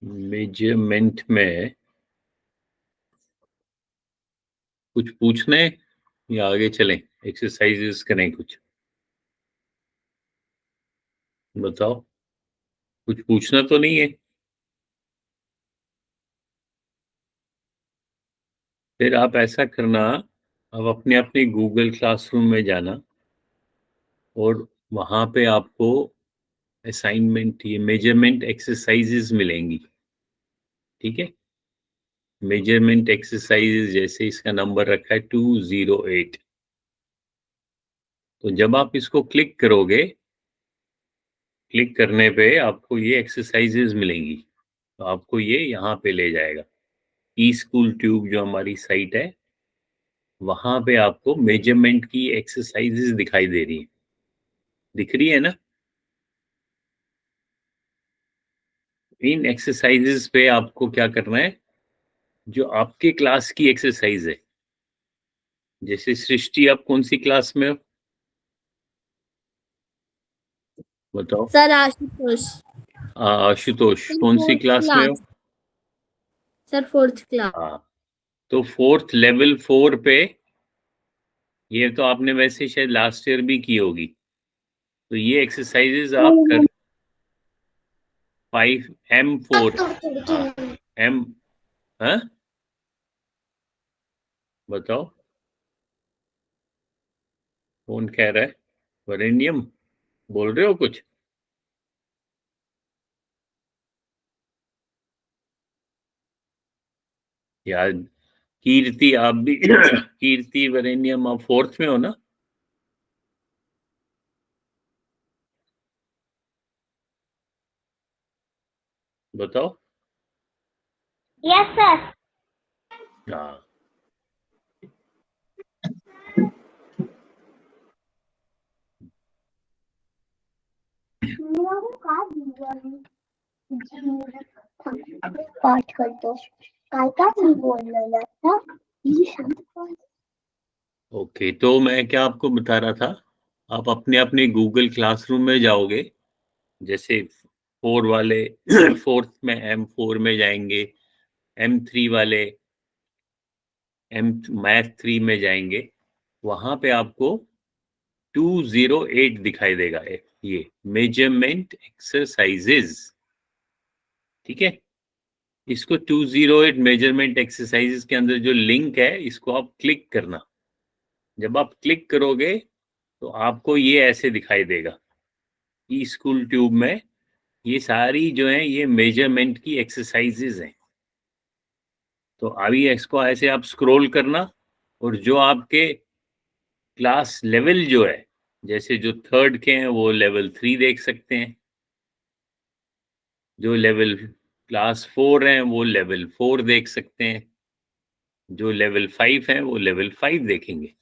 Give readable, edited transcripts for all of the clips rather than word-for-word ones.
Measurement में कुछ पूछने या आगे चलें, एक्सरसाइजेस करें कुछ? बताओ, कुछ पूछना तो नहीं है? फिर आप ऐसा करना, अब अपने अपने गूगल क्लासरूम में जाना और वहां पे आपको असाइनमेंट, ये मेजरमेंट एक्सरसाइजेस मिलेंगी। ठीक है, मेजरमेंट एक्सरसाइजेस, जैसे इसका नंबर रखा है 208। तो जब आप इसको क्लिक करोगे, क्लिक करने पे आपको ये एक्सरसाइजेस मिलेंगी, तो आपको ये यहाँ पे ले जाएगा। ई स्कूल ट्यूब जो हमारी साइट है, वहां पे आपको मेजरमेंट की एक्सरसाइजेस दिखाई दे रही है, दिख रही है ना? इन एक्सरसाइजेस पे आपको क्या करना है, जो आपके क्लास की एक्सरसाइज है। जैसे सृष्टि, आप कौन सी क्लास में हो, बताओ? सर आशुतोष। आशुतोष, कौन सी क्लास में हो? Sir 4th class. हाँ, तो फोर्थ, लेवल 4 पे, ये तो आपने वैसे शायद लास्ट ईयर भी की होगी, तो ये एक्सरसाइजेज आप कर 5M4। हाँ, एम, हाँ, बताओ, कौन कह रहा है? वरेण्यम, बोल रहे हो कुछ? यार, कीर्ति आप भी कीर्ति, वरेण्यम, आप फोर्थ में हो ना? बताओ। Yes sir. हाँ, पाठ कर दो। काय काय मी बोललेलं ना, प्लीज शांत। ओके, तो मैं क्या आपको बता रहा था, आप अपने अपने गूगल क्लासरूम में जाओगे, जैसे 4 वाले फोर्थ में M4 में जाएंगे, M3 वाले एम मैथ 3 में जाएंगे, वहां पे आपको 208 दिखाई देगा, ये मेजरमेंट एक्सरसाइजेज। ठीक है, इसको 208 मेजरमेंट एक्सरसाइजेज के अंदर जो लिंक है, इसको आप क्लिक करना। जब आप क्लिक करोगे तो आपको ये ऐसे दिखाई देगा, ई स्कूल ट्यूब में ये सारी जो है ये मेजरमेंट की एक्सरसाइजेज हैं। तो अभी इसको ऐसे आप स्क्रॉल करना, और जो आपके क्लास लेवल जो है, जैसे जो थर्ड के हैं वो लेवल 3 देख सकते हैं, जो लेवल क्लास 4 हैं वो लेवल 4 देख सकते हैं, जो लेवल 5 हैं वो लेवल 5 देखेंगे।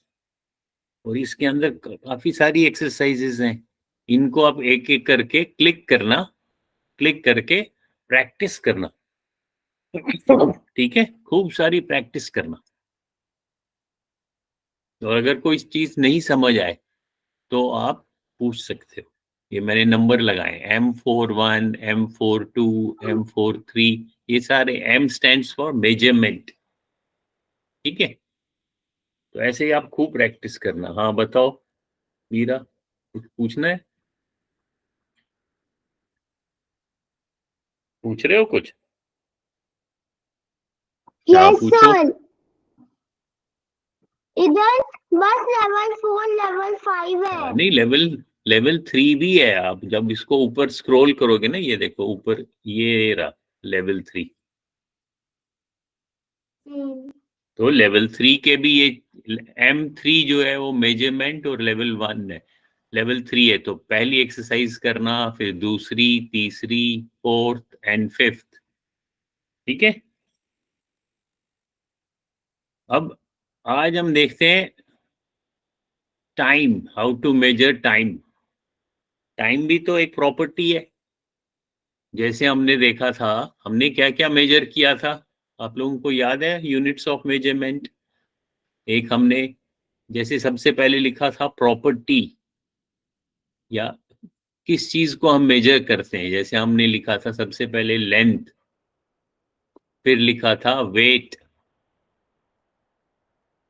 और इसके अंदर काफी सारी एक्सरसाइजेज हैं, इनको आप एक एक करके क्लिक करना, क्लिक करके प्रैक्टिस करना। ठीक है, खूब सारी प्रैक्टिस करना। तो अगर कोई चीज नहीं समझ आए तो आप पूछ सकते हो। ये मैंने नंबर लगाए, M41, M42, M43, ये सारे M स्टैंड्स फॉर मेजरमेंट। ठीक है, तो ऐसे ही आप खूब प्रैक्टिस करना। हाँ बताओ मीरा, कुछ पूछना है? पूछ रहे हो कुछ? हाँ यस पूछो। सर। इधर बस लेवल 4 लेवल 5 हाँ, है। नहीं, लेवल लेवल 3 भी है। आप जब इसको ऊपर स्क्रॉल करोगे ना, ये देखो ऊपर, ये रहा लेवल 3। तो लेवल 3 के भी ये M3 जो है वो मेजरमेंट और लेवल 1 है, लेवल 3 है। तो पहली एक्सरसाइज करना, फिर दूसरी, तीसरी, फोर्थ एंड फिफ्थ। ठीक है, अब आज हम देखते हैं time, how to measure time. Time भी तो एक प्रॉपर्टी है। जैसे हमने देखा था, हमने क्या क्या मेजर किया था, आप लोगों को याद है? यूनिट्स ऑफ मेजरमेंट, एक हमने जैसे सबसे पहले लिखा था प्रॉपर्टी, या किस चीज को हम मेजर करते हैं। जैसे हमने लिखा था सबसे पहले लेंथ, फिर लिखा था वेट,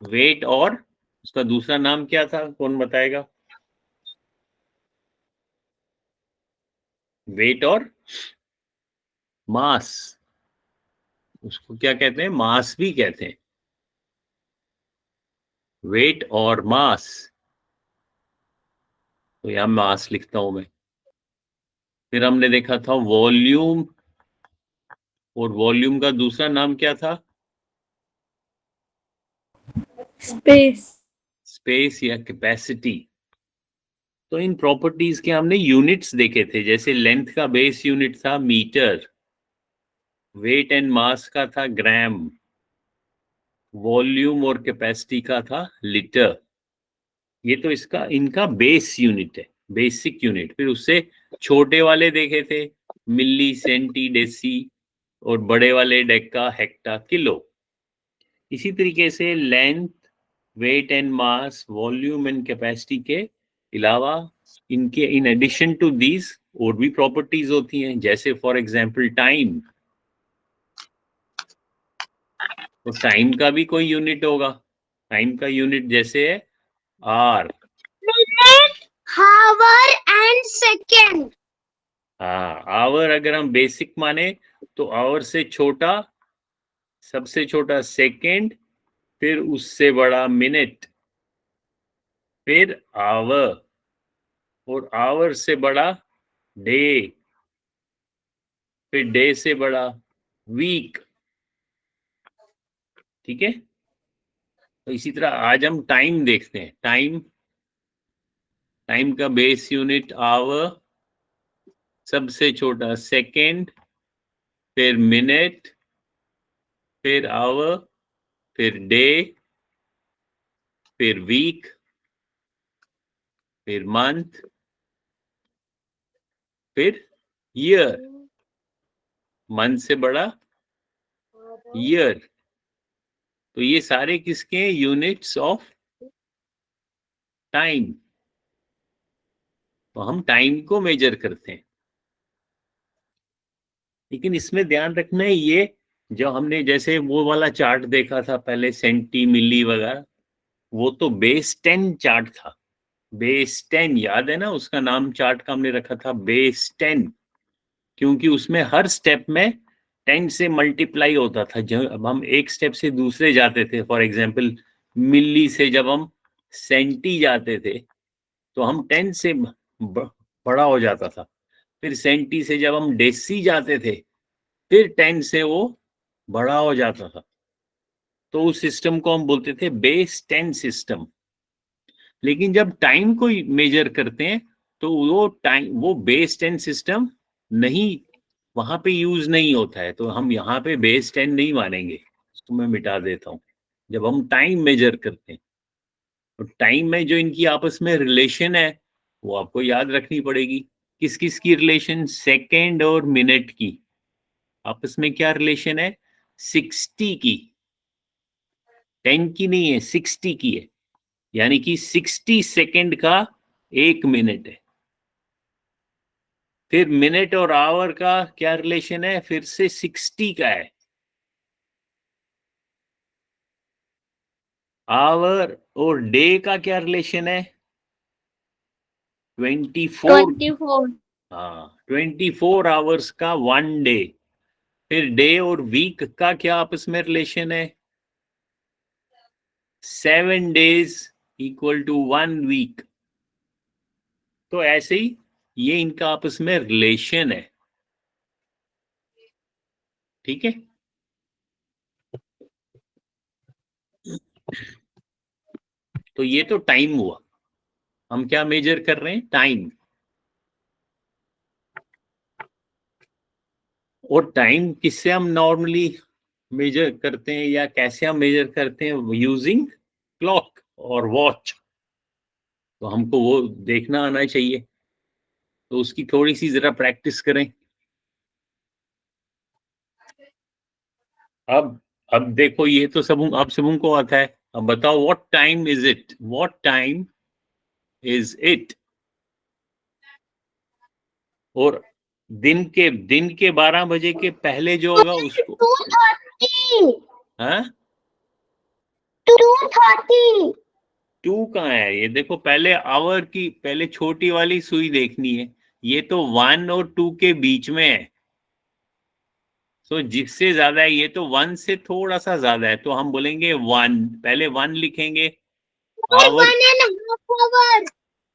वेट और उसका दूसरा नाम क्या था, कौन बताएगा? वेट और मास, उसको क्या कहते हैं? मास भी कहते हैं, वेट और मास। तो यहां मास लिखता हूं मैं। फिर हमने देखा था वॉल्यूम, और वॉल्यूम का दूसरा नाम क्या था? स्पेस। स्पेस या कैपेसिटी। तो इन प्रॉपर्टीज के हमने यूनिट्स देखे थे, जैसे लेंथ का बेस यूनिट था मीटर, वेट एंड मास का था ग्राम, वॉल्यूम और कैपेसिटी का था लीटर। ये तो इसका इनका बेस यूनिट है, बेसिक यूनिट। फिर उससे छोटे वाले देखे थे, मिली, सेंटी, डेसी, और बड़े वाले डेका, हेक्टा, किलो। इसी तरीके से length, weight and mass, volume and capacity के अलावा इनके इन एडिशन टू दीज और भी प्रॉपर्टीज होती हैं, जैसे फॉर एग्जांपल टाइम। तो टाइम का भी कोई यूनिट होगा, टाइम का यूनिट जैसे है आर। Minute, hour and second. हाँ, आवर अगर हम बेसिक माने तो आवर से छोटा, सबसे छोटा सेकेंड, फिर उससे बड़ा मिनट, फिर आवर, और आवर से बड़ा डे, फिर डे से बड़ा वीक। ठीक है, तो इसी तरह आज हम टाइम देखते हैं। टाइम, टाइम का बेस यूनिट आवर, सबसे छोटा सेकेंड, फिर मिनट, फिर आवर, फिर डे, फिर वीक, फिर मंथ, फिर ईयर। मंथ से बड़ा ईयर। तो ये सारे किसके यूनिट्स ऑफ टाइम। तो हम टाइम को मेजर करते हैं, लेकिन इसमें ध्यान रखना है, ये जो हमने जैसे वो वाला चार्ट देखा था पहले, सेंटी, मिली वगैरह, वो तो बेस 10 चार्ट था। बेस 10 याद है ना, उसका नाम चार्ट का हमने रखा था बेस 10, क्योंकि उसमें हर स्टेप में 10 से मल्टीप्लाई होता था। जब हम एक स्टेप से दूसरे जाते थे, फॉर एग्जांपल मिली से जब हम सेंटी जाते थे तो हम 10 से बड़ा हो जाता था। फिर सेंटी से जब हम डेसी जाते थे, फिर 10 से वो बड़ा हो जाता था। तो उस सिस्टम को हम बोलते थे बेस 10 सिस्टम। लेकिन जब टाइम को मेजर करते हैं तो वो बेस 10 सिस्टम नहीं, वहां पे यूज नहीं होता है। तो हम यहाँ पे बेस 10 नहीं मानेंगे, इसको मैं मिटा देता हूँ। जब हम टाइम मेजर करते हैं तो टाइम में जो इनकी आपस में रिलेशन है वो आपको याद रखनी पड़ेगी। किस किस की रिलेशन? सेकेंड और मिनट की आपस में क्या रिलेशन है? 60 की, 10 की नहीं है, 60 की है। यानी कि 60 सेकेंड का 1 मिनट है। फिर मिनट और आवर का क्या रिलेशन है? फिर से 60 का है। आवर और डे का क्या रिलेशन है? 24। 24। हाँ, 24 आवर्स का 1 डे। फिर डे और वीक का क्या आपस में रिलेशन है? 7 डेज इक्वल टू 1 वीक। तो ऐसे ही ये इनका आपस में रिलेशन है। ठीक है, तो ये तो टाइम हुआ। हम क्या मेजर कर रहे हैं? टाइम। और टाइम किससे हम नॉर्मली मेजर करते हैं, या कैसे हम मेजर करते हैं? यूजिंग क्लॉक और वॉच। तो हमको वो देखना आना चाहिए, तो उसकी थोड़ी सी जरा प्रैक्टिस करें। अब देखो, ये तो सब आप सबों को आता है। अब बताओ, what time is it? What time is it? और दिन के 12 बजे के पहले जो होगा उसको हाँ 2:30. 2 कहाँ है? ये देखो, पहले आवर की पहले छोटी वाली सुई देखनी है। ये तो 1 और 2 के बीच में है। तो जिससे ज्यादा है, ये तो 1 से थोड़ा सा ज्यादा है, तो हम बोलेंगे 1। पहले 1 लिखेंगे। Hour 1.5 hour.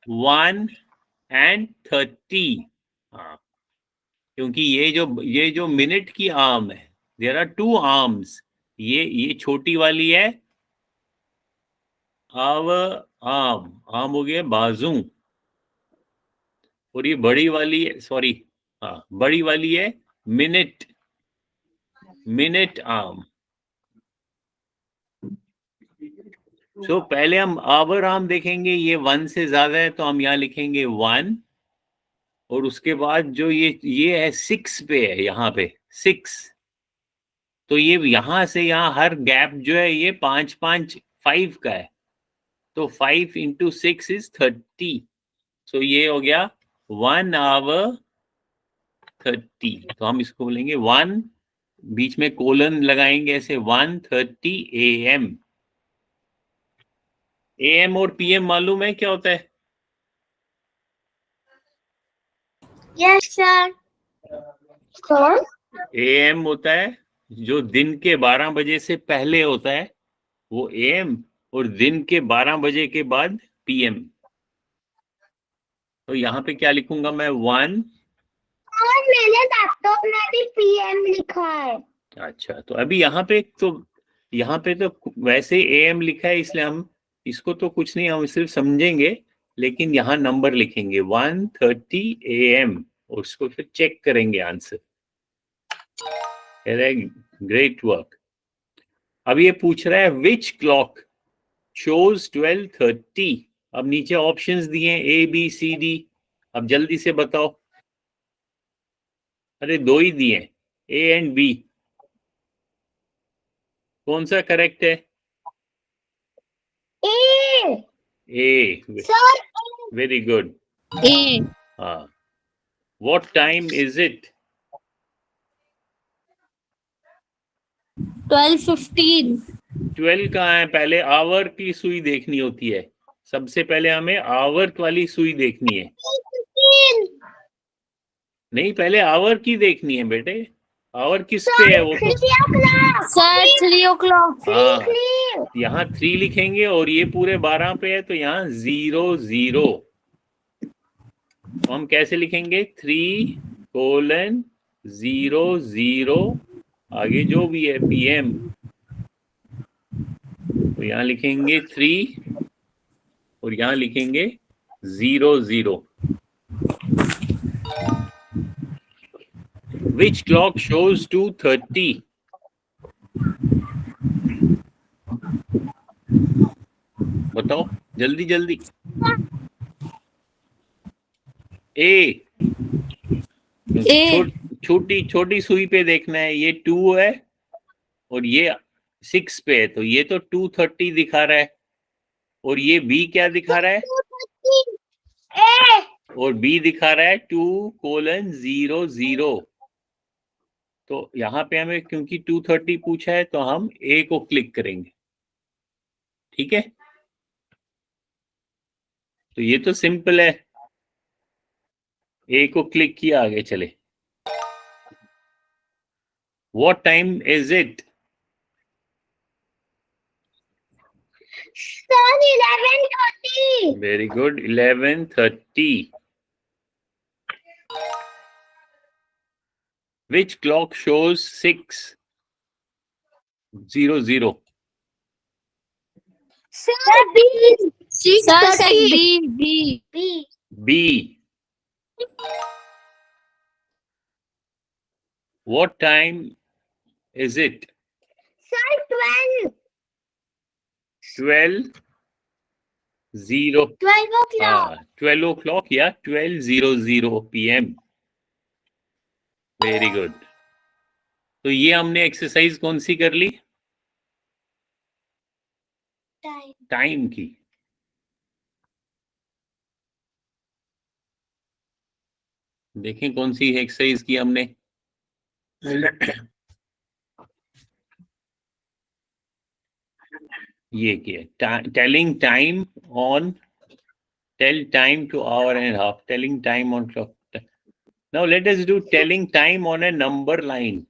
1:30। हाँ, क्योंकि ये जो मिनट की आर्म है, देयर आर 2 आर्म्स। ये छोटी वाली है आवर आर्म, आर्म हो गया बाजू, और ये बड़ी वाली है, सॉरी, हाँ बड़ी वाली है मिनट, मिनट आर्म। सो पहले हम आवर आर्म देखेंगे, ये 1 से ज्यादा है तो हम यहाँ लिखेंगे 1, और उसके बाद जो ये है 6 पे है, यहाँ पे 6, तो ये यहाँ से यहाँ हर गैप जो है ये 5 का है, तो 5 into 6 is 30। सो ये हो गया 1 hour 30। तो हम इसको बोलेंगे 1, बीच में कोलन लगाएंगे ऐसे, 1:30 AM। AM और PM मालूम है क्या होता है? Yes, sir. Sir? AM होता है जो दिन के 12 बजे से पहले होता है, वो AM, और दिन के 12 बजे के बाद PM। तो यहाँ पे क्या लिखूंगा मैं? 1। और मेरे लैपटॉप में भी PM लिखा है. अच्छा, तो अभी यहाँ पे तो वैसे AM लिखा है, इसलिए हम इसको तो कुछ नहीं, हम सिर्फ समझेंगे, लेकिन यहाँ नंबर लिखेंगे 1:30 AM, और उसको फिर चेक करेंगे आंसर। Great work. अब ये पूछ रहा है विच क्लॉक शोज 12:30। अब नीचे ऑप्शंस दिए ABCD, अब जल्दी से बताओ। अरे 2 ही दिए, A and B, कौन सा करेक्ट है? A. A, Sir, very good. A. हाँ, व्हाट टाइम इज इट? 12:15. 12 कहाँ है? पहले आवर की सुई देखनी होती है, सबसे पहले हमें आवर वाली सुई देखनी है। 15. नहीं, पहले आवर की देखनी है बेटे, आवर किस पे है वो तो? 3 o'clock. Sir, 3 o'clock. हाँ, यहाँ 3 लिखेंगे, और ये पूरे 12 पे है तो यहाँ 00। तो हम कैसे लिखेंगे? 3:00, आगे जो भी है PM, तो यहाँ लिखेंगे 3, और यहाँ लिखेंगे 00। Which clock shows 2:30? बताओ जल्दी जल्दी। A, A. छोटी छोटी सुई पे देखना है, ये 2 है और ये 6 पे है, तो ये तो 2:30 दिखा रहा है, और ये B क्या दिखा रहा है? 2:30. A. और B दिखा रहा है 2:00। तो यहाँ पे हमें क्योंकि 2:30 पूछा है, तो हम A को क्लिक करेंगे। ठीक है, तो ये तो सिंपल है, A को क्लिक किया, आगे चले। What time is it? Sir, 11:30. Very good, 11:30. Which clock shows 6:00? Sir, B. Sir, 6:30. B. B. B. What time is it? Sir, 12. 12:00. 12 o'clock. 12 o'clock या 12:00 PM. Very good. तो ये हमने एक्सरसाइज कौन सी कर ली? Time. टाइम की। देखें कौन सी एक्सरसाइज की हमने। ये किया telling time on, tell time to hour and half, telling time on clock. Now let us do telling time on a number line.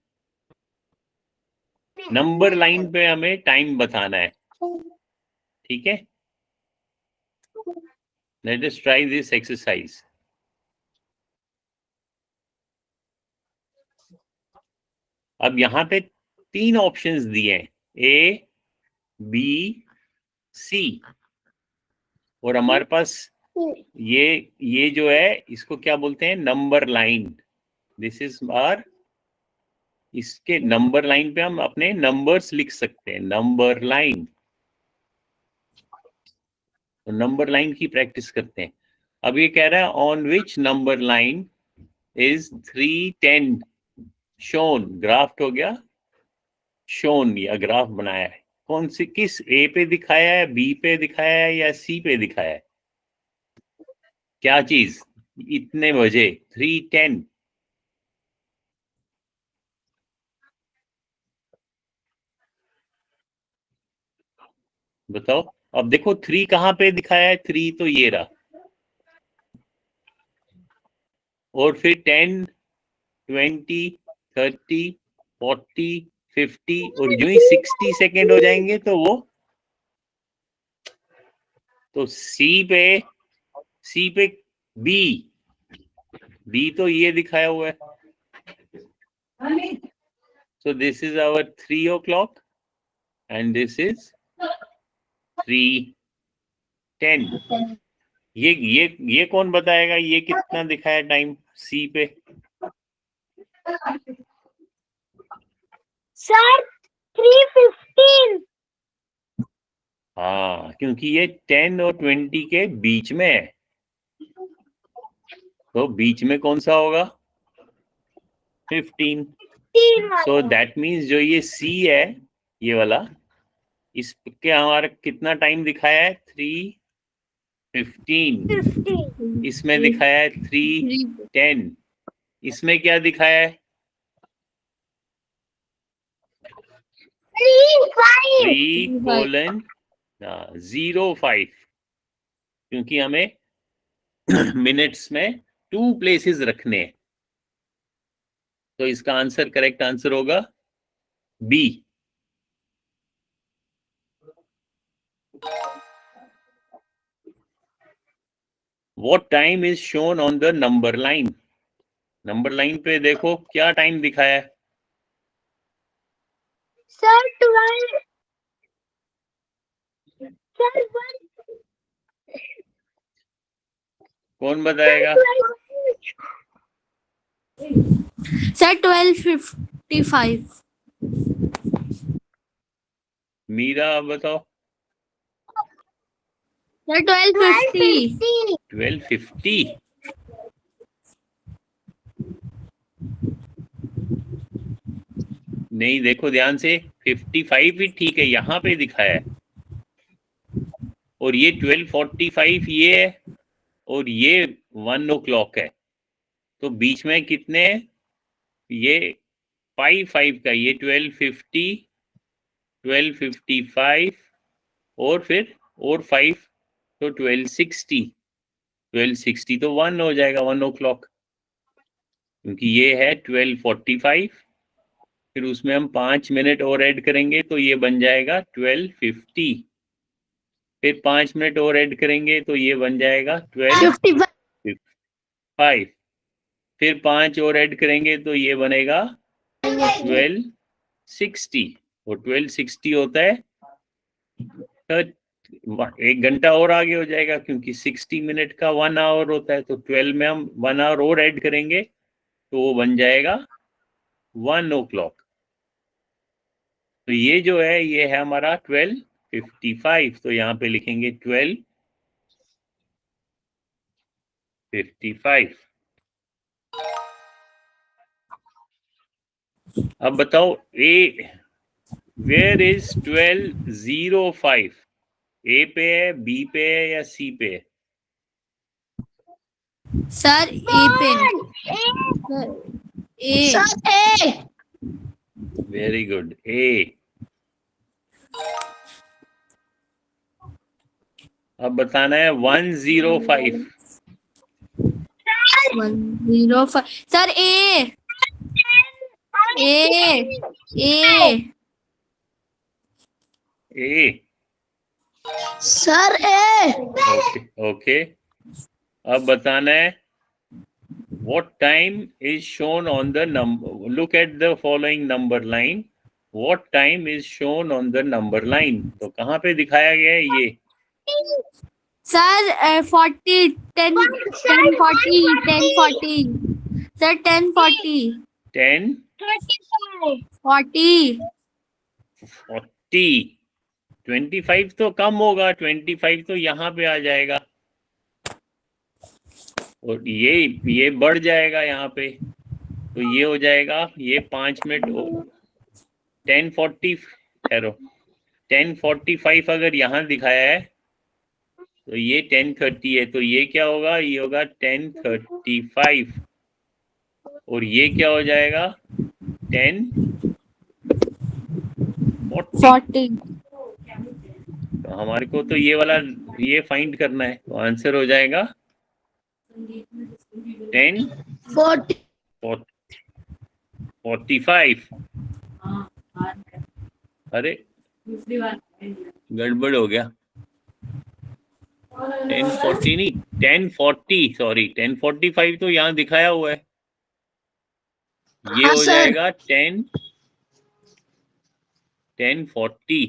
नंबर लाइन पे हमें टाइम बताना है, ठीक है. Let us try this exercise. अब यहाँ पे 3 ऑप्शंस दिए हैं, ए बी सी, और हमारे पास ये जो है इसको क्या बोलते हैं, number line. This is our, इसके नंबर लाइन पे हम अपने नंबर्स लिख सकते हैं, नंबर लाइन. तो नंबर लाइन की प्रैक्टिस करते हैं. अब ये कह रहा है on which number line is 310 shown. Graph हो गया, शोन या ग्राफ बनाया है. कौन सी, किस ए पे दिखाया है, बी पे दिखाया है या सी पे दिखाया है? क्या चीज, इतने बजे 310. बताओ. अब देखो 3 कहाँ पे दिखाया है, 3 तो ये रहा, और फिर 10 20 30 40 50, और यूं ही 60 सेकेंड हो जाएंगे तो वो, तो सी पे बी तो ये दिखाया हुआ है. So this is our 3 o'clock and this is 3:10. ये कौन बताएगा ये कितना दिखाया टाइम सी पे? सर 3:15. हाँ, क्योंकि ये 10 और 20 के बीच में है, तो बीच में कौन सा होगा, 15. सो दैट मीन्स जो ये सी है, ये वाला, इसके हमारा कितना टाइम दिखाया है, 3:15. इसमें दिखाया है 3:10. इसमें क्या दिखाया है, 3:05, क्योंकि हमें मिनट्स में 2 प्लेसेस रखने हैं. तो इसका आंसर, करेक्ट आंसर होगा B. What time is shown on the number line? Number line पे देखो क्या टाइम दिखाया है. सर 12. सर 1. कौन बताएगा? सर 12:55. मीरा आप बताओ. सर 12:50. 12:50. नहीं, देखो ध्यान से, 55 ही ठीक है, यहाँ पे दिखाया है, और ये 12:45 ये है, और ये 1 o'clock है, तो बीच में कितने, ये 5 का, ये 12:50 12:55 और फिर और 5, तो 12:60 तो 1 हो जाएगा, 1 o'clock, क्योंकि ये है 12:45, फिर उसमें हम 5 मिनट और ऐड करेंगे तो ये बन जाएगा 12:50, फिर 5 मिनट और ऐड करेंगे तो ये बन जाएगा 12:55, फिर 5 और ऐड करेंगे तो ये बनेगा 12:60, और 12:60 होता है 1 घंटा और आगे हो जाएगा, क्योंकि 60 मिनट का 1 आवर होता है, तो 12 में हम 1 आवर और ऐड करेंगे तो वो बन जाएगा 1 o'clock. तो ये जो है, ये है हमारा 12:55, तो यहाँ पे लिखेंगे 12:55. अब बताओ ए, वेयर इज 12:05? ए पे है, बी पे है या सी पे है? सर ए पे. ए. वेरी गुड, ए. अब बताना है 105। 105 सर ए ए ए सर ए ओके ओके। अब बताना है what time is shown on the number, look at the following number line, what time is shown on the number line। तो कहाँ पे दिखाया गया है ये? सर 40 10 10:40 10:40 सर 10:40 10 40 40 25 तो कम होगा, 25 तो यहाँ पे आ जाएगा और ये बढ़ जाएगा यहाँ पे, तो ये हो जाएगा ये 5 मिनट 10:40 ठहरो 10:45 अगर यहाँ दिखाया है तो ये 10:30 है, तो ये क्या होगा? ये होगा 10:35 और ये क्या हो जाएगा 10:40। 40 तो हमारे को तो ये वाला ये फाइंड करना है, तो आंसर हो जाएगा 10:45। अरे गड़बड़ हो गया, 10:40 नहीं 10:40 सॉरी 10:45 तो यहाँ दिखाया हुआ है, ये हाँ, हो सर। जाएगा 10:40।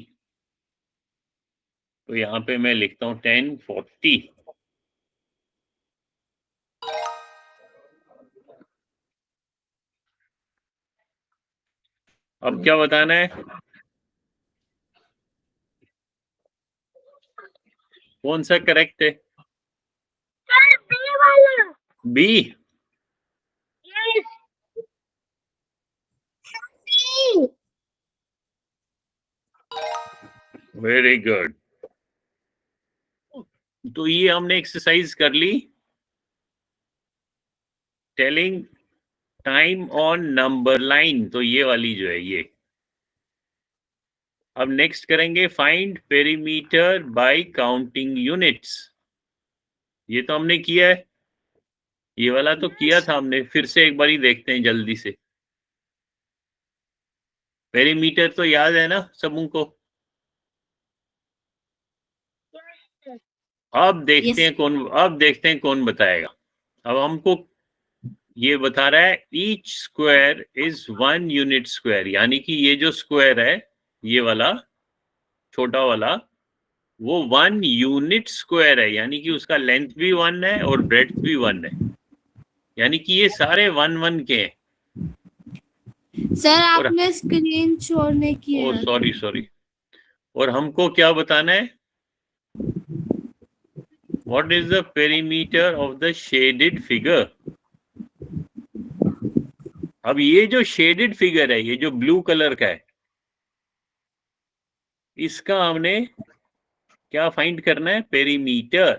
तो यहाँ पे मैं लिखता हूँ 10:40। अब क्या बताना है? कौन सा करेक्ट है? बी। Very good. तो ये हमने एक्सरसाइज कर ली, telling time on number line, तो ये वाली जो है ये। अब नेक्स्ट करेंगे find perimeter by counting units. ये तो हमने किया है, ये वाला तो किया था हमने, फिर से एक बार ही देखते हैं जल्दी से। पेरीमीटर तो याद है ना सबों को? अब देखते हैं कौन बताएगा। अब हमको ये बता रहा है each square is 1 unit square, यानी कि ये जो स्क्वायर है ये वाला छोटा वाला वो 1 यूनिट स्क्वायर है, यानी कि उसका लेंथ भी 1 है और ब्रेड्थ भी 1 है, यानी कि ये सारे 1 के हैं। सर आपने स्क्रीन शो नहीं किया। ओ सॉरी। और हमको क्या बताना है? What is the perimeter of the shaded figure. अब ये जो शेडेड फिगर है, ये जो ब्लू कलर का है, इसका हमने क्या फाइंड करना है? पेरीमीटर।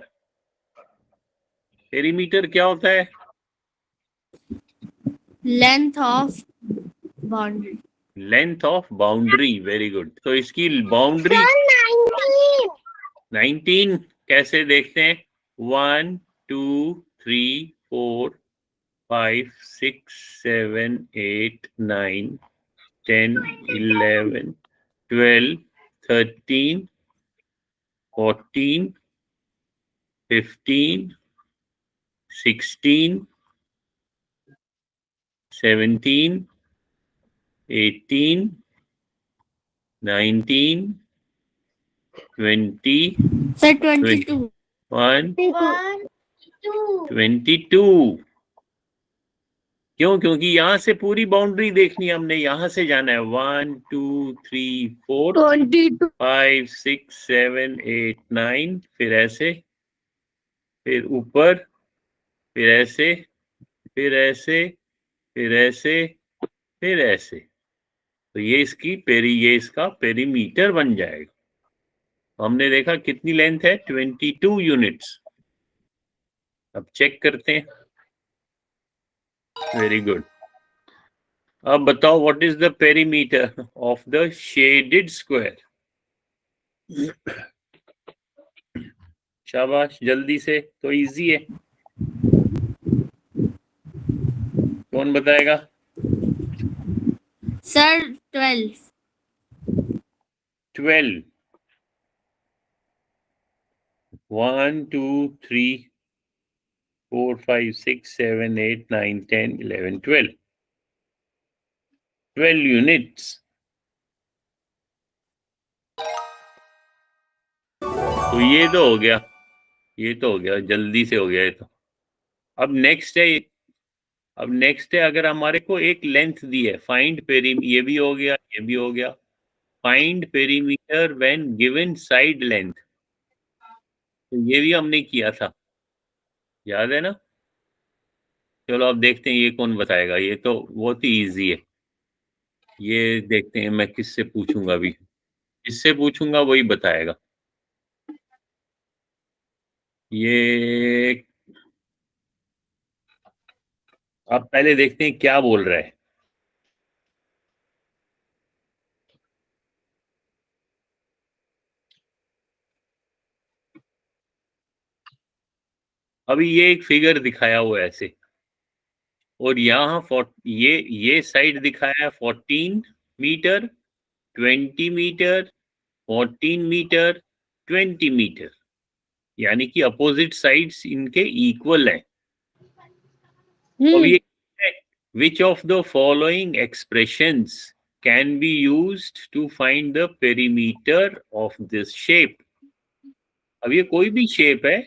पेरीमीटर क्या होता है? Length of boundary. Length of boundary. Very good. तो इसकी बाउंड्री 19 कैसे देखते हैं? 1 2 3 4 5 6 7 8 9 10 11 12 13 14 15 16 17 18 19 20 सर 22 1 22। क्यों? क्योंकि यहाँ से पूरी बाउंड्री देखनी है हमने, यहाँ से जाना है 1 2 3 4 22 5 6 7 8 9, फिर ऐसे, फिर ऊपर, फिर ऐसे, फिर ऐसे, फिर ऐसे, फिर ऐसे। तो ये इसका पेरीमीटर बन जाएगा। हमने देखा कितनी लेंथ है? 22 यूनिट्स। अब चेक करते हैं। Very good. अब बताओ what is the perimeter of the shaded square. शाबाश, जल्दी से, तो इजी है। कौन बताएगा? सर 12। 12। 1 2 3 4 5 6 7 8 9 10 11 12 12 यूनिट्स। तो ये तो हो गया, ये तो हो गया, जल्दी से हो गया ये तो। अब नेक्स्ट है, अब नेक्स्ट है, अगर हमारे को एक लेंथ दी है, फाइंड ये भी हो गया, ये भी हो गया। Find perimeter when given side length, तो ये भी हमने किया था, याद है ना? चलो अब देखते हैं ये कौन बताएगा। ये तो बहुत ही इजी है, ये देखते हैं मैं किससे पूछूंगा अभी। किससे पूछूंगा वही बताएगा। ये अब पहले देखते हैं क्या बोल रहा है। अभी ये एक फिगर दिखाया हुआ है ऐसे, और यहाँ ये साइड दिखाया है 14 मीटर, 20 मीटर, 14 मीटर, 20 मीटर, यानी कि अपोजिट साइड्स इनके इक्वल है। अब ये which of the following expressions can be used to find the perimeter of this shape? अब ये कोई भी शेप है,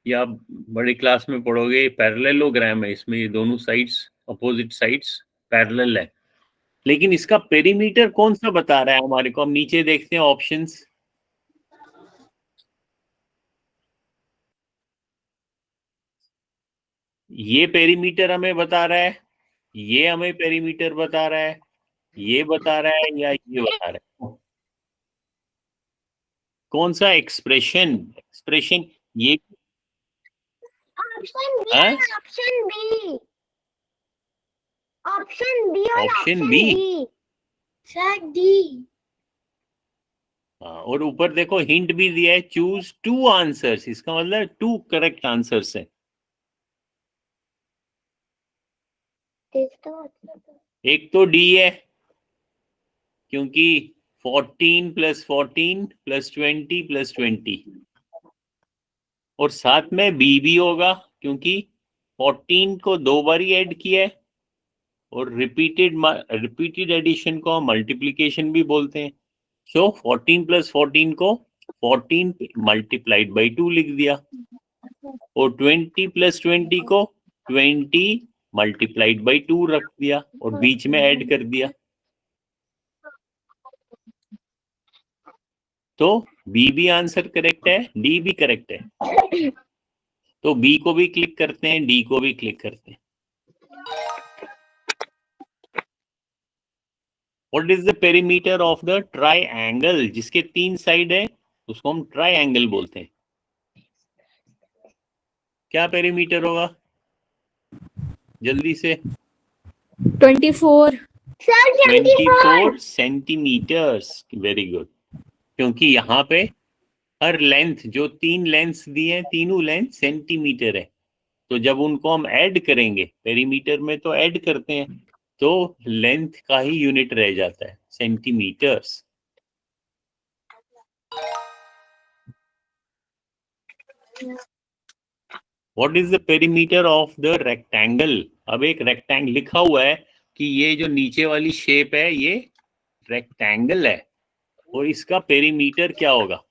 या आप बड़े क्लास में पढ़ोगे, पैरेललोग्राम है, इसमें ये दोनों साइड्स, अपोजिट साइड्स पैरेलल है, लेकिन इसका पेरीमीटर कौन सा बता रहा है हमारे को? हम नीचे देखते हैं ऑप्शंस। ये पेरीमीटर हमें बता रहा है, ये हमें पेरीमीटर बता रहा है, ये बता रहा है, या ये बता रहा है? कौन सा एक्सप्रेशन? एक्सप्रेशन ये ऑप्शन बी, है? ऑप्शन बी, ऑप्शन बी और option option B. D. Sir D. हाँ, और ऊपर देखो हिंट भी दिया है, चूज 2 आंसर्स, इसका मतलब 2 करेक्ट आंसर्स है। एक तो डी है, क्योंकि 14 + 14 + 20 + 20, और साथ में बी भी होगा, क्योंकि 14 को 2 बार ही ऐड किया है, और रिपीटेड एडिशन को मल्टीप्लिकेशन भी बोलते हैं। सो 14 + 14 को 14 × 2 लिख दिया, और 20 + 20 को 20 × 2 रख दिया, और बीच में ऐड कर दिया। तो बी भी आंसर करेक्ट है, डी भी करेक्ट है। तो बी को भी क्लिक करते हैं, डी को भी क्लिक करते हैं। What is the perimeter of the triangle? जिसके 3 साइड है उसको हम ट्राइएंगल बोलते हैं। क्या पेरीमीटर होगा? जल्दी से। 24। Sir 24 centimetres. वेरी गुड, क्योंकि यहाँ पे हर लेंथ, जो 3 लेंथ्स दिए हैं, तीनों लेंथ सेंटीमीटर है, तो जब उनको हम ऐड करेंगे, पेरीमीटर में तो ऐड करते हैं, तो लेंथ का ही यूनिट रह जाता है, centimetres. What is the perimeter of the rectangle? अब एक रेक्टेंगल लिखा हुआ है कि ये जो नीचे वाली शेप है ये रेक्टेंगल है, और इसका पेरीमीटर क्या होगा?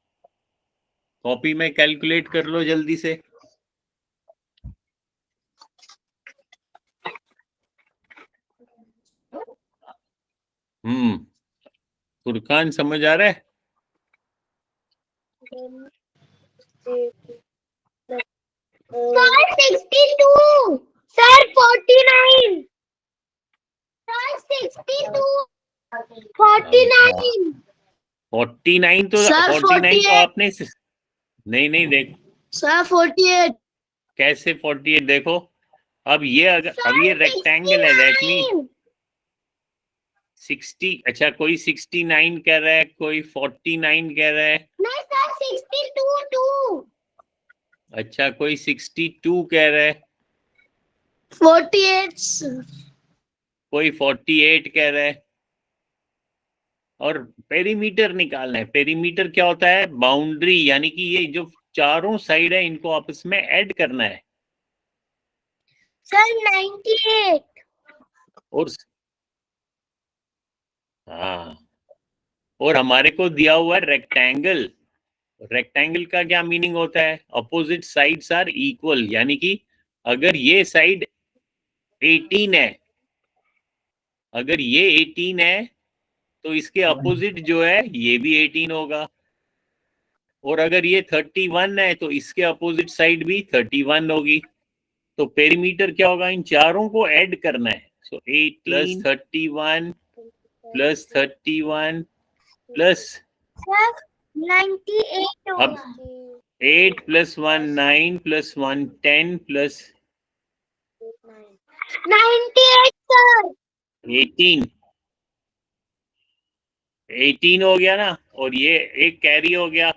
कॉपी में कैलकुलेट कर लो जल्दी से। फुरकान समझ आ रहा है? सर 62, सर 49, सर 62, 49, 49 तो Sir, 49 तो 48 आपने नहीं देख, सर 48, कैसे 48? देखो, अब ये अब ये रेक्टेंगल है, दैट मीन 60। अच्छा, कोई 69 कह रहा है, कोई 49 कह रहा है। नहीं सर 62, 2, अच्छा, कोई 62 कह रहा है, 48 कोई 48 कह रहा है। और पेरीमीटर निकालना है। पेरीमीटर क्या होता है? बाउंड्री, यानी कि ये जो चारों साइड है इनको आपस में ऐड करना है। सर 98। और हाँ, और हमारे को दिया हुआ है रेक्टेंगल। रेक्टेंगल का क्या मीनिंग होता है? अपोजिट साइड्स आर इक्वल, यानी कि अगर ये साइड 18 है, अगर ये 18 है तो इसके अपोजिट जो है ये भी 18 होगा। और अगर ये 31 है तो इसके अपोजिट साइड भी 31 होगी। तो पेरीमीटर क्या होगा? इन चारों को ऐड करना है। सो 8 प्लस 31 प्लस 31 प्लस सर 98 अब होगा। 8 प्लस 1 9 प्लस 1 10 प्लस 98 सर। 18 हो गया ना। और ये एक कैरी हो गया,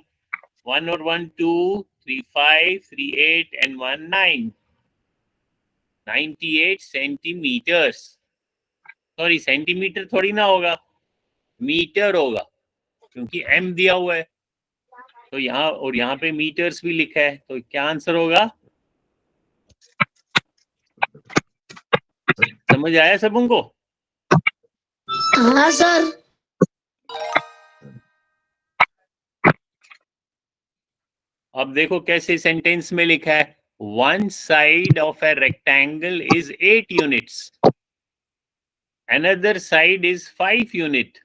1 और 1 2 3 5 3 8 एंड 1 9, 98 सेंटीमीटर्स। सॉरी, सेंटीमीटर थोड़ी ना होगा, मीटर होगा, क्योंकि m दिया हुआ है। तो यहाँ और यहाँ पे मीटर्स भी लिखा है, तो क्या आंसर होगा? समझ आया सबको? हाँ सर। अब देखो कैसे सेंटेंस में लिखा है, one side of a rectangle is 8 units, another side is 5 unit,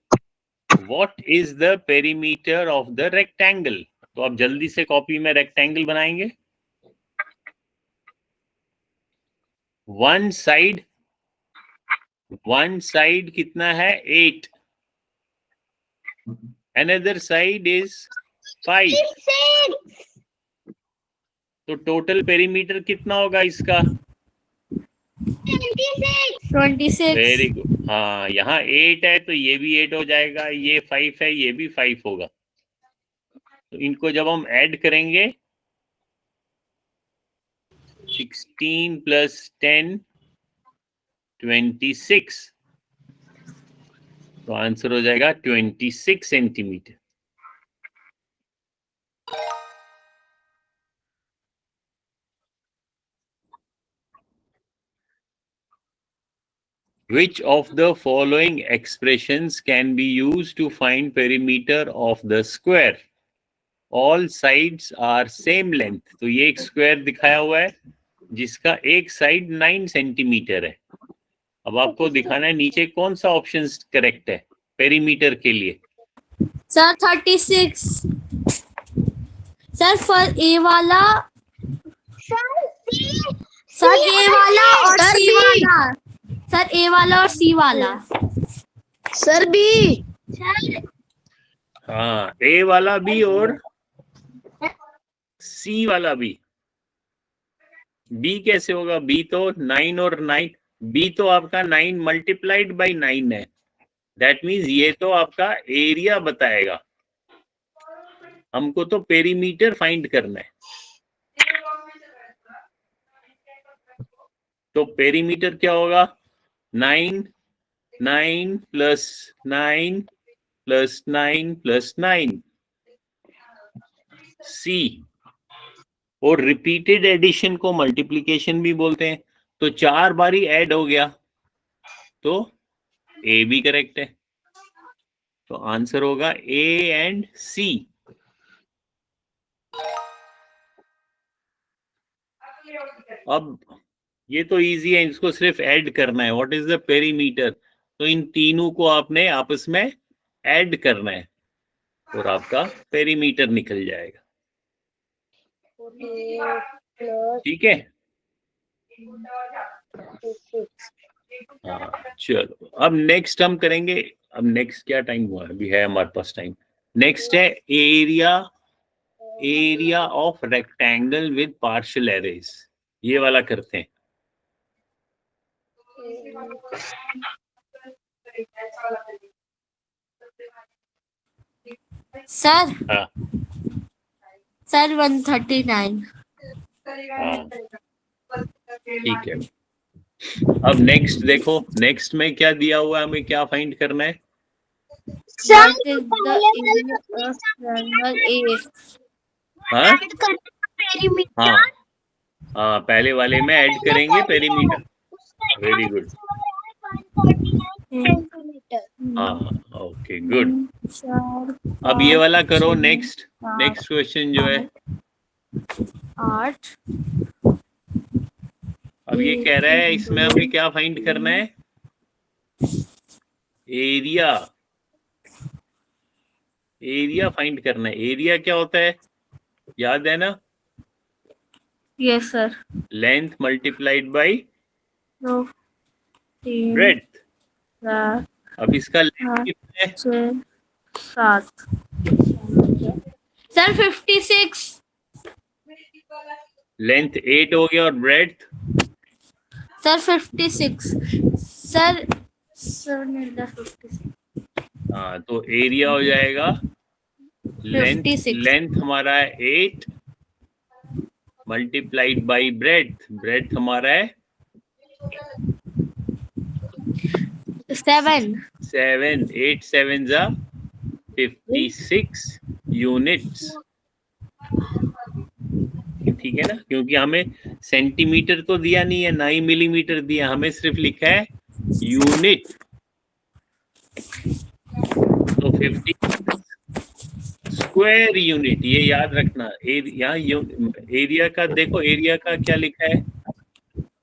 what is the perimeter of the rectangle? तो आप जल्दी से कॉपी में रेक्टेंगल बनाएंगे। वन साइड कितना है? 8, अनदर साइड इज 5, तो टोटल पेरीमीटर कितना होगा इसका? 26 वेरी गुड। हाँ, यहाँ 8 है तो ये भी 8 हो जाएगा, ये 5 है ये भी 5 होगा। तो इनको जब हम ऐड करेंगे 16 प्लस 10 26, तो आंसर हो जाएगा 26 centimetre. Which of the following expressions can be used to find perimeter of the square? All sides are same length. तो ये एक स्क्वायर दिखाया हुआ है जिसका एक साइड 9 सेंटीमीटर है। अब आपको दिखाना है नीचे कौन सा ऑप्शन करेक्ट है पेरीमीटर के लिए। सर 36 सर फर ए वाला सर ए वाला और सर सी बी। वाला सर ए वाला और सी वाला सर बी। हाँ, ए वाला भी और सी वाला भी। बी कैसे होगा? बी तो 9 और 9, बी तो आपका 9 मल्टीप्लाइड बाई 9 है। दैट मीन्स ये तो आपका एरिया बताएगा, हमको तो पेरीमीटर फाइंड करना है। तो पेरीमीटर क्या होगा? 9 9 प्लस 9 प्लस 9 प्लस 9 सी। और रिपीटेड एडिशन को मल्टीप्लिकेशन भी बोलते हैं। तो 4 बारी ऐड हो गया तो ए भी करेक्ट है। तो आंसर होगा ए एंड सी। अब ये तो इजी है, इसको सिर्फ ऐड करना है। What is the perimeter? तो इन तीनों को आपने आपस में ऐड करना है और आपका पेरीमीटर निकल जाएगा। ठीक है, हाँ चलो। अब नेक्स्ट हम करेंगे, अब नेक्स्ट क्या टाइम हुआ? अभी है हमारे पास टाइम। नेक्स्ट है area of rectangle with partial arrays. ये वाला करते हैं। सर हाँ, सर 139 ठीक है। अब नेक्स्ट देखो, नेक्स्ट में क्या दिया हुआ है, हमें क्या फाइंड करना है? सर What is the पहले area of triangle A? हाँ ऐड करना पेरीमीटर। हाँ हाँ, पहले वाले में ऐड करेंगे पेरीमीटर। Very good. हाँ ओके गुड। अब ये वाला करो नेक्स्ट। नेक्स्ट क्वेश्चन जो है, 8 अब ये कह रहा है इसमें हमें क्या फाइंड करना है? एरिया। एरिया फाइंड करना है। एरिया क्या होता है, याद है ना? Yes sir. Length multiplied by So, 3 breadth. 4 अब इसका लेंथ 8 कितना है? 6 7 सर 56 लेंथ 8 हो गया और ब्रेड्थ सर 56 सर 56 हाँ, तो एरिया हो जाएगा लेंथ 56 लेंथ हमारा है 8 मल्टीप्लाइड बाई ब्रेड्थ। ब्रेड्थ हमारा है 7 7। 8 7 जा 56 यूनिट्स। ठीक है ना, क्योंकि हमें सेंटीमीटर तो दिया नहीं है, ना ही मिलीमीटर दिया, हमें सिर्फ लिखा है यूनिट। तो 50 स्क्वायर यूनिट, ये याद रखना। यहाँ एरिया का देखो, एरिया का क्या लिखा है?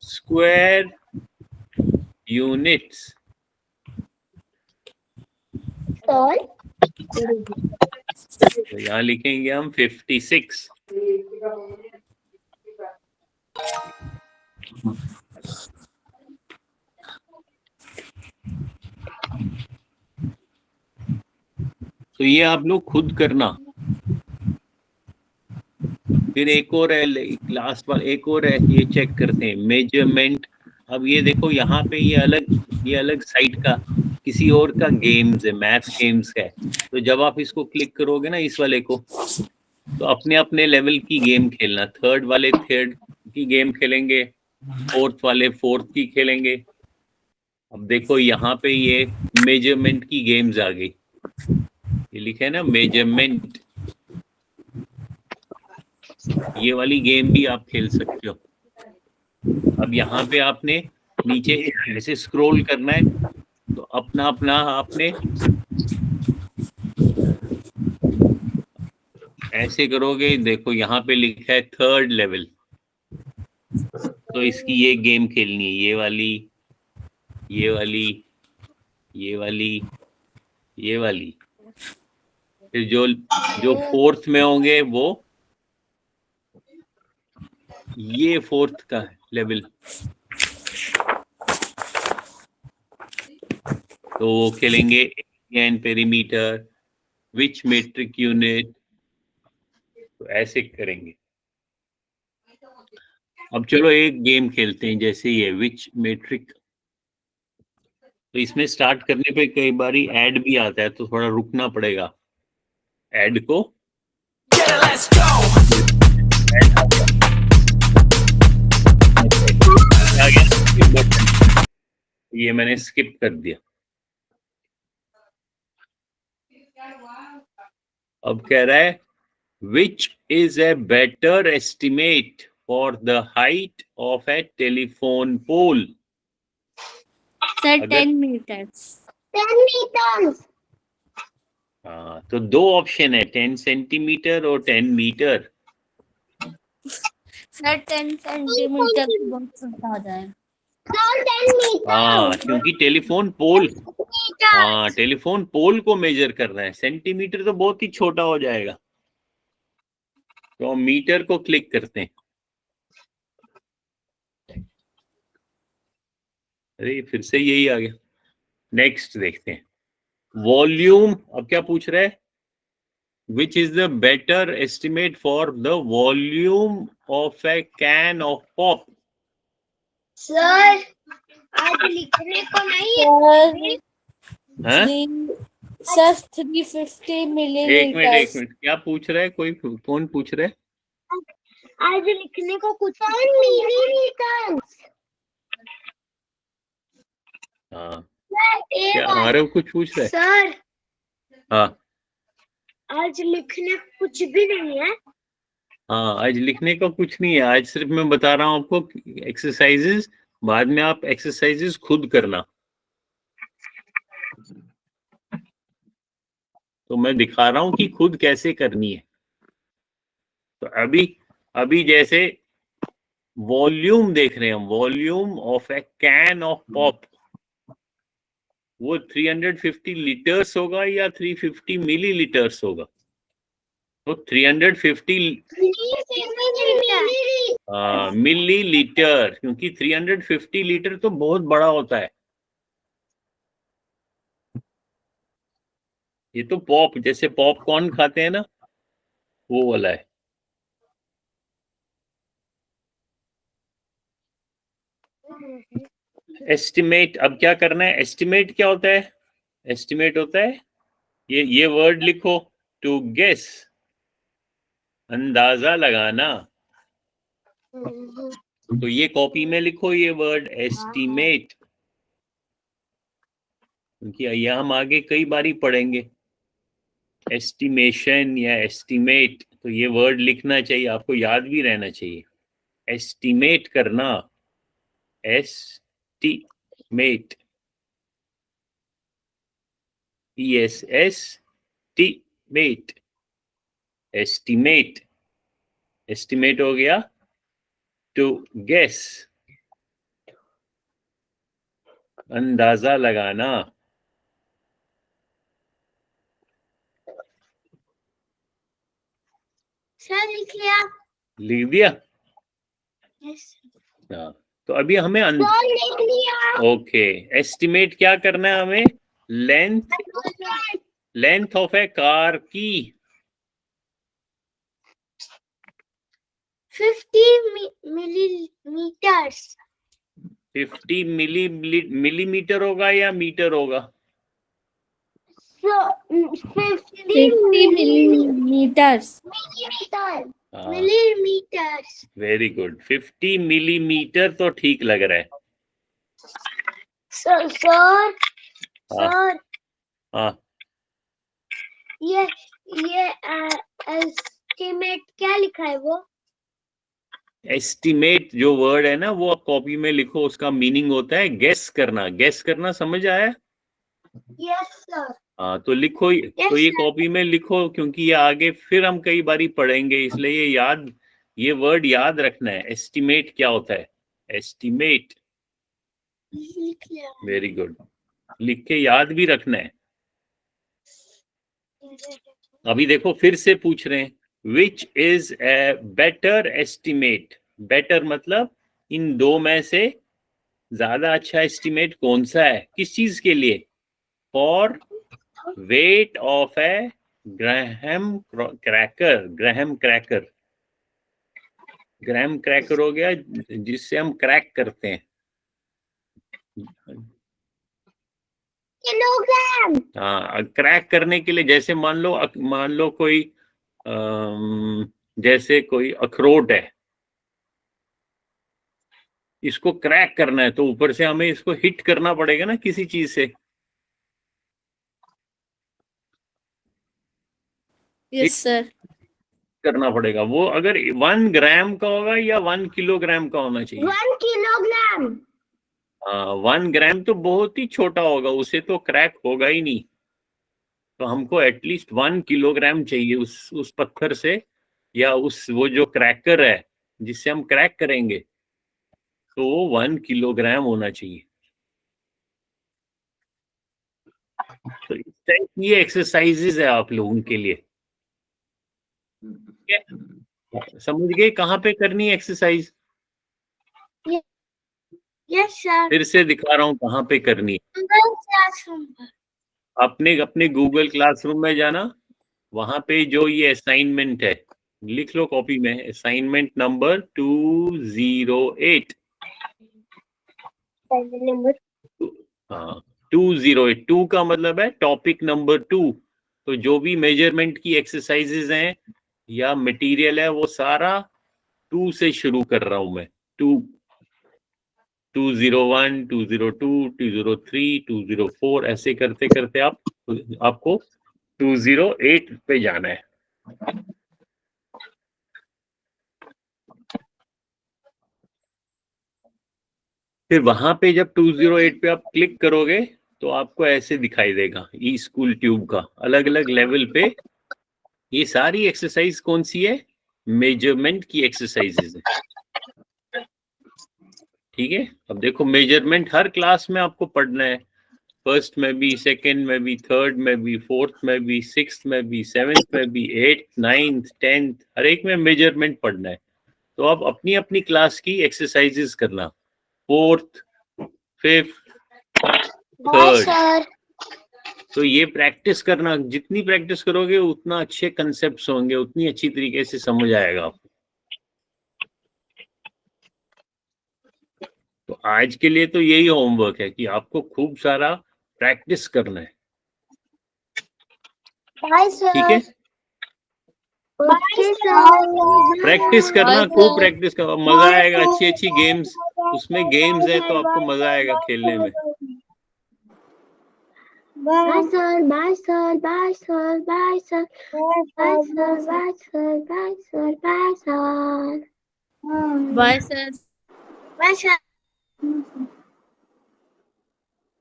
Square units. तो यहाँ लिखेंगे हम 56। तो ये आप लोग खुद करना। फिर एक और है, लास्ट वाला एक और है, ये चेक करते हैं मेजरमेंट। अब ये देखो यहाँ पे ये अलग साइड का किसी और का गेम्स है, मैथ गेम्स का है। तो जब आप इसको क्लिक करोगे ना इस वाले को, तो अपने अपने लेवल की गेम खेलना। थर्ड वाले थर्ड की गेम खेलेंगे, फोर्थ वाले फोर्थ की खेलेंगे। अब देखो यहाँ पे ये मेजरमेंट की गेम्स आ गई, ये लिखा है ना मेजरमेंट। ये वाली गेम भी आप खेल सकते हो। अब यहाँ पे आपने नीचे ऐसे स्क्रॉल करना है, तो अपना अपना आपने ऐसे करोगे। देखो यहाँ पे लिखा है थर्ड लेवल, तो इसकी ये गेम खेलनी है, ये वाली, ये वाली, ये वाली, ये वाली। फिर जो फोर्थ में होंगे वो ये फोर्थ का लेवल, तो वो खेलेंगे and perimeter, which metric unit, तो ऐसे करेंगे। अब चलो एक गेम खेलते हैं, जैसे ये विच मेट्रिक। तो इसमें स्टार्ट करने पे कई बारी ऐड भी आता है, तो थोड़ा रुकना पड़ेगा ऐड को। ये मैंने स्किप कर दिया। अब कह रहा है which is a better estimate for the height of a telephone pole. Sir 10 meters 10 meters। हाँ, तो दो ऑप्शन है, 10 सेंटीमीटर और 10 मीटर। सर 10 सेंटीमीटर बहुत छोटा हो जाएगा। Sir 10 meters। हाँ, क्योंकि टेलीफोन पोल, हाँ टेलीफोन पोल को मेजर कर रहा है, सेंटीमीटर तो बहुत ही छोटा हो जाएगा। तो हम मीटर को क्लिक करते हैं। अरे फिर से यही आ गया। नेक्स्ट देखते हैं वॉल्यूम। अब क्या पूछ रहा है? Which is the better estimate for the volume of A can of pop. Sir आज लिखने को नहीं है। Sir 350 millilitre. एक मिनट, क्या पूछ रहा है? कौन पूछ रहा है? आज लिखने को कुछ मिलीमीटर। हाँ, सर क्या आरव कुछ पूछ रहा है? सर हाँ आज लिखने कुछ भी नहीं है। हाँ, आज लिखने का कुछ नहीं है, आज सिर्फ मैं बता रहा हूँ आपको एक्सरसाइजेस, बाद में आप एक्सरसाइजेस खुद करना। तो मैं दिखा रहा हूँ कि खुद कैसे करनी है। तो अभी जैसे वॉल्यूम देख रहे हैं हम, volume of A can of pop, वो 350 लीटर्स होगा या 350 मिलीलीटर्स होगा? तो 350 मिलीलीटर, क्योंकि 350 लीटर तो बहुत बड़ा होता है। ये तो पॉप, जैसे पॉपकॉर्न खाते हैं ना, वो वाला है। एस्टिमेट, अब क्या करना है? एस्टिमेट क्या होता है? एस्टिमेट होता है ये वर्ड लिखो, टू गेस, अंदाजा लगाना। तो ये कॉपी में लिखो ये वर्ड एस्टिमेट, क्योंकि ये हम आगे कई बारी पढ़ेंगे। एस्टिमेशन या एस्टिमेट, तो ये वर्ड लिखना चाहिए, आपको याद भी रहना चाहिए। एस्टिमेट करना, एस्टिमेट, एस्टिमेट, एस्टिमेट, एस्टिमेट हो गया टू गेस, अंदाजा लगाना। सर लिख लिया। लिख दिया? यस हाँ, तो अभी हमें सर लिख लिया। ओके, एस्टिमेट क्या करना है हमें? लेंथ ऑफ ए कार की 50 मिलीमीटर्स। 50 मिलीमीटर होगा या मीटर होगा? 50 millimeters. Millimetres. Very good, 50 millimetre तो ठीक लग रहा है। सर सर हाँ, ये एस्टिमेट क्या लिखा है वो? एस्टिमेट जो वर्ड है ना, वो आप कॉपी में लिखो, उसका मीनिंग होता है गेस करना। गेस करना समझ आया? Yes sir. हाँ, तो लिखो, तो ये कॉपी में लिखो, क्योंकि ये आगे फिर हम कई बारी पढ़ेंगे, इसलिए ये वर्ड याद रखना है। एस्टिमेट क्या होता है? एस्टिमेट, लिख लिया। वेरी गुड, लिख के याद भी रखना है। अभी देखो फिर से पूछ रहे हैं, विच is a better estimate? Better मतलब इन दो में से ज्यादा अच्छा एस्टिमेट कौन सा है? किस चीज के लिए? For weight of A Graham cracker, Graham cracker, Graham cracker हो गया जिससे हम क्रैक करते हैं। किलोग्राम। हाँ, क्रैक करने के लिए, जैसे मान लो कोई जैसे कोई अखरोट है, इसको क्रैक करना है, तो ऊपर से हमें इसको हिट करना पड़ेगा ना किसी चीज से। Yes, sir. करना पड़ेगा। वो अगर 1 ग्राम का होगा या 1 किलोग्राम का होना चाहिए? 1 किलोग्राम। हाँ, 1 ग्राम तो बहुत ही छोटा होगा, उसे तो क्रैक होगा ही नहीं। तो हमको एटलीस्ट 1 किलोग्राम चाहिए उस पत्थर से, या वो जो क्रैकर है जिससे हम क्रैक करेंगे, तो 1 किलोग्राम होना चाहिए। तो इस टाइप की ये एक्सरसाइजेज है आप लोगों के लिए, ठीक है? समझ गए कहाँ पे करनी है एक्सरसाइज? Yes sir. फिर से दिखा रहा हूँ कहाँ पे करनी है। क्लासरूम पर। अपने गूगल क्लासरूम में जाना, वहां पे जो ये असाइनमेंट है लिख लो कॉपी में, असाइनमेंट नंबर 208। नंबर हाँ, 208, 2 का मतलब है टॉपिक नंबर 2। तो जो भी मेजरमेंट की एक्सरसाइजेज हैं या मटेरियल है, वो सारा 2 से शुरू कर रहा हूं मैं। 2 201, 202, 203, 204 ऐसे करते करते आपको 208 पे जाना है। फिर वहां पे जब 208 पे आप क्लिक करोगे तो आपको ऐसे दिखाई देगा ई स्कूल ट्यूब का अलग अलग लेवल पे। ये सारी एक्सरसाइज कौन सी है? मेजरमेंट की एक्सरसाइजेज है। ठीक है, अब देखो मेजरमेंट हर क्लास में आपको पढ़ना है, फर्स्ट में भी, सेकंड में भी, थर्ड में भी, फोर्थ में भी, सिक्स्थ में भी, सेवेंथ में भी, एट्थ, नाइन्थ, टेंथ, हर एक में मेजरमेंट पढ़ना है। तो आप अपनी अपनी क्लास की एक्सरसाइजेज करना, फोर्थ, फिफ्थ, थर्ड। सर तो ये प्रैक्टिस करना, जितनी प्रैक्टिस करोगे उतना अच्छे कंसेप्ट्स होंगे, उतनी अच्छी तरीके से समझ आएगा आपको। तो आज के लिए तो यही होमवर्क है कि आपको खूब सारा प्रैक्टिस करना है। Bye sir. ठीक है, ओके सर। प्रैक्टिस करना, Bye, खूब sir. प्रैक्टिस करना, मजा आएगा। अच्छी अच्छी गेम्स, उसमें गेम्स है तो आपको मजा आएगा खेलने में। Bye sir, bye sir, bye sir, bye sir, bye sir, bye sir, bye sir, bye sir, Bye, sir. Bye sir.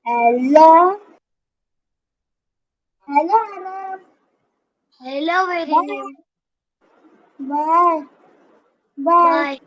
Hello hello hello hello very bye bye